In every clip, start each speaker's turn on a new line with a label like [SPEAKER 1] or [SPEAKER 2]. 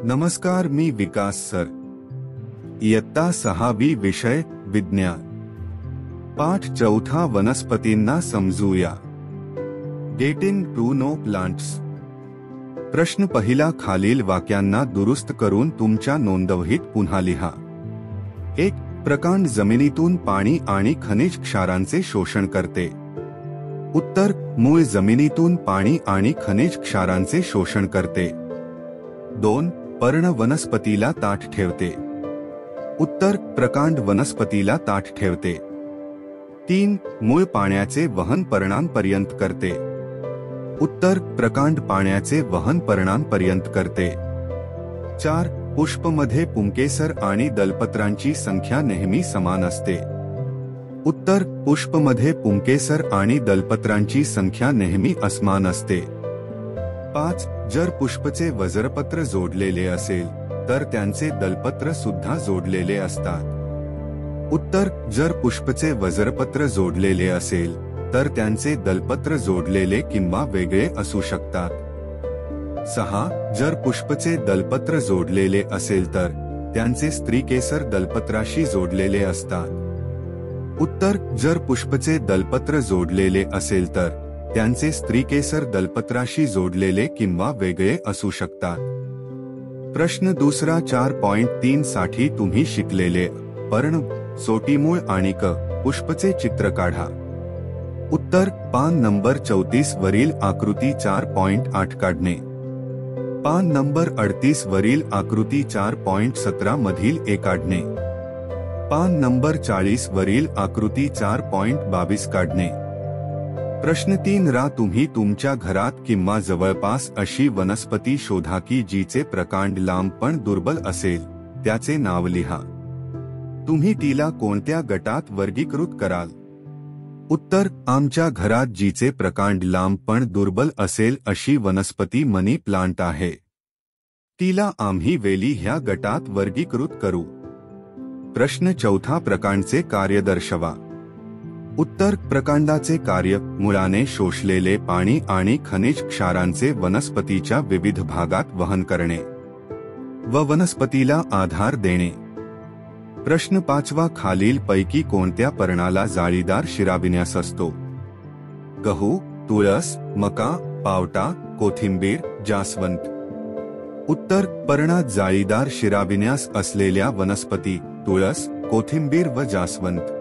[SPEAKER 1] नमस्कार, मी विकास सर. इयत्ता 6वी, विषय विज्ञान. पाठ 4, वनस्पतींना समजूया. Getting to know plants. प्रश्न पहिला, खालील वाक्यांना दुरुस्त करून तुमच्या नोंदवहीत पुन्हा लिहा. 1. प्रकांड जमिनीतून पाणी आणि खनिज क्षारांचे शोषण करते. उत्तर: मूळ जमिनीतून पाणी आणि खनिज क्षारांचे शोषण करते. 2. पर्ण वनस्पतीला ताठ ठेवते. उत्तर: प्रकांड वनस्पतीला ताठ ठेवते. 3. मूळ पाण्याचे वहन पर्णांपर्यंत करते. उत्तर: प्रकांड पाण्याचे वहन पर्णांपर्यंत करते. 4. पुष्पमध्ये पुंकेसर आणि दलपत्रांची संख्या नेहमी समान असते. उत्तर: पुष्पमध्ये पुंकेसर आणि दलपत्रांची संख्या नेहमी असमान असते. 5. जर पुष्पचे वज्रपत्र जोडलेले असेल तर त्यांचे दलपत्र सुद्धा जोडलेले असतात. उत्तर: जर पुष्पचे वज्रपत्र जोडलेले असेल तर त्यांचे दलपत्र जोडलेले किंवा वेगळे असू शकतात. 6. जर पुष्पचे दलपत्र जोडलेले असेल तर त्यांचे स्त्रीकेसर दलपत्राशी जोडलेले असतात. उत्तर: जर पुष्पचे दलपत्र जोडलेले असेल तर त्यांचे स्त्रीकेसर दलपत्राशी जोडलेले किंवा वेगळे असू शकतात. प्रश्न दुसरा, 4.3 साठी तुम्ही शिकलेले पर्ण, सोटीमूळ आणि पुष्पचे चित्र काढा. उत्तर: पान नंबर 34 वरील आकृती 4.8 काढणे. पान नंबर 38 वरील आकृती 4.17 मधील ए काढणे. पान नंबर 40 वरील आकृती 4.22 काढणे. प्रश्न 3 रा, तुम्ही तुमच्या घरात किंवा जवळपास अशी वनस्पती शोधा की जिचे प्रकांड लांब पण दुर्बल असेल. त्याचे नाव लिहा. तुम्ही तिला कोणत्या गटात वर्गीकृत कराल? उत्तर: आमच्या घरात जिचे प्रकांड लांब पण दुर्बल असेल अशी वनस्पती मनी प्लांट आहे. तिला आम्ही वेली ह्या गटात वर्गीकृत करू. प्रश्न 4, प्रकांडचे कार्य दर्शवा. उत्तर: प्रकांडाचे कार्य मुळाने शोषलेले पाणी आणि खनिज क्षारांचे वनस्पतीच्या विविध भागात वहन करणे व वनस्पतीला आधार देणे. प्रश्न 5, खालील पैकी कोणत्या पर्णाला जाळीदार शिराविन्यास असतो? गहू, तुळस, मका, पावटा, कोथिंबीर, जास्वंद. उत्तर: पर्णात जाळीदार शिराविन्यास असलेल्या वनस्पती तुळस, कोथिंबीर व जास्वंद.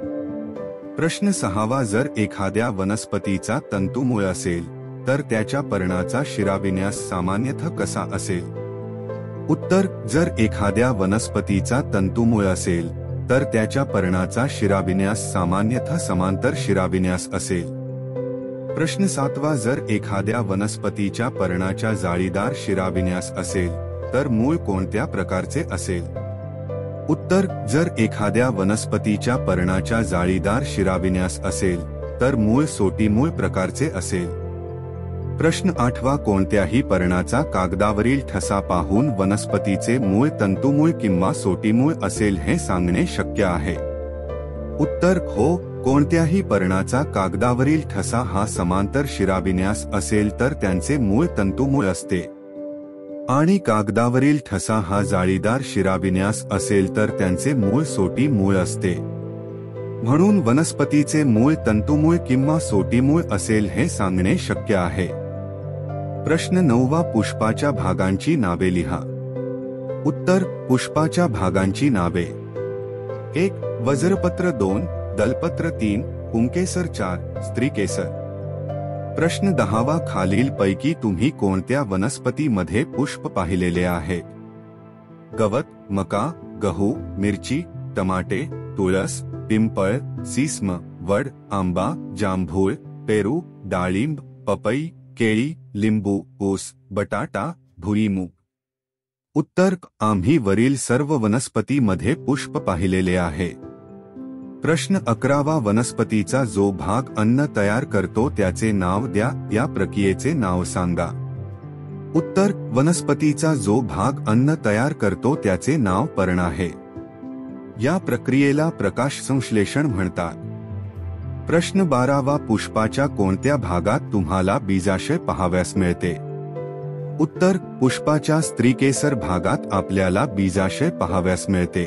[SPEAKER 1] प्रश्न 6, जर एखाद्या वनस्पतीचा तंतुमूळ असेल तर त्याच्या पर्णाचा शिराविन्यास सामान्यतः कसा असेल? उत्तर: जर एखाद्या वनस्पतीचा तंतुमूळ असेल तर त्याच्या पर्णाचा शिराविन्यास सामान्यतः समांतर शिराविन्यास असेल. प्रश्न 7, जर एखाद्या वनस्पतीच्या पर्णाच्या जाळीदार शिराविन्यास असेल तर मूळ कोणत्या प्रकारचे असेल? उत्तर: जर एखाद्या वनस्पतीच्या पर्णाच्या जाळीदार शिराविन्यास असेल तर मूळ सोटीमूळ प्रकारचे असेल. प्रश्न 8, कोणत्याही पर्णाचा कागदावरील ठसा पाहून वनस्पतीचे मूळ तंतुमूळ किंवा सोटीमूळ असेल हे सांगणे शक्य आहे? उत्तर: हो. कोणत्याही पर्णाचा कागदावरील ठसा हा समांतर शिराविन्यास असेल तर त्यांचे मूळ तंतुमूळ असते आणि कागदावरील ठसा हा जाळीदार शिराविन्यास असेल तर त्यांचे मूळ सोटी मूळ असते. म्हणून वनस्पतीचे मूळ तंतुमूळ किंवा सोटीमूळ असेल हे सांगणे शक्य आहे. प्रश्न 9, पुष्पाच्या भागांची नावे लिहा. उत्तर: पुष्पाच्या भागांची नावे. 1. वज्रपत्र. 2. दलपत्र. 3. पुंकेसर. 4. स्त्रीकेसर. प्रश्न 10, खालील पैकी तुम्ही कोणत्या वनस्पतीमध्ये पुष्प पाहिलेले आहेत? गवत, मका, गहू, मिरची, टमाटे, तुळस, पिंपळ, सिसम, वड, आंबा, जांभूळ, पेरू, डाळिंब, पपई, केळी, लिंबू, ऊस, बटाटा, भुईमूग. उत्तर: आम्ही वरील सर्व वनस्पतीमध्ये पुष्प पाहिलेले आहे. प्रश्न 11, वनस्पतीचा जो भाग अन्न तयार करतो त्याचे नाव द्या. या प्रक्रियेचे नाव सांगा. उत्तर: वनस्पतीचा जो भाग अन्न तयार करतो त्याचे नाव पर्ण आहे. या प्रक्रियेला प्रकाश संश्लेषण म्हणतात. प्रश्न 12, पुष्पाच्या कोणत्या भागात तुम्हाला बीजाशय पाहाव्यास मिळते? उत्तर पुष्पाच्या स्त्रीकेसर भागात आपल्याला बीजाशय पाहाव्यास मिळते.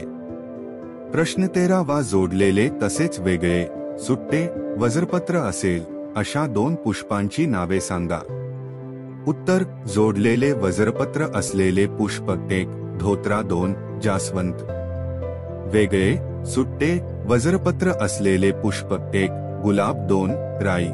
[SPEAKER 1] प्रश्न 13 जोडलेले तसेच वेगळे, सुट्टे, वज्रपत्र असेल अशा 2 पुष्पांची नावे सांगा. उत्तर जोडलेले वज्रपत्र असलेले पुष्प 1 धोत्रा, 2 जास्वंत. वेगळे, सुट्टे, वज्रपत्र असलेले पुष्प 1 गुलाब, 2 राई.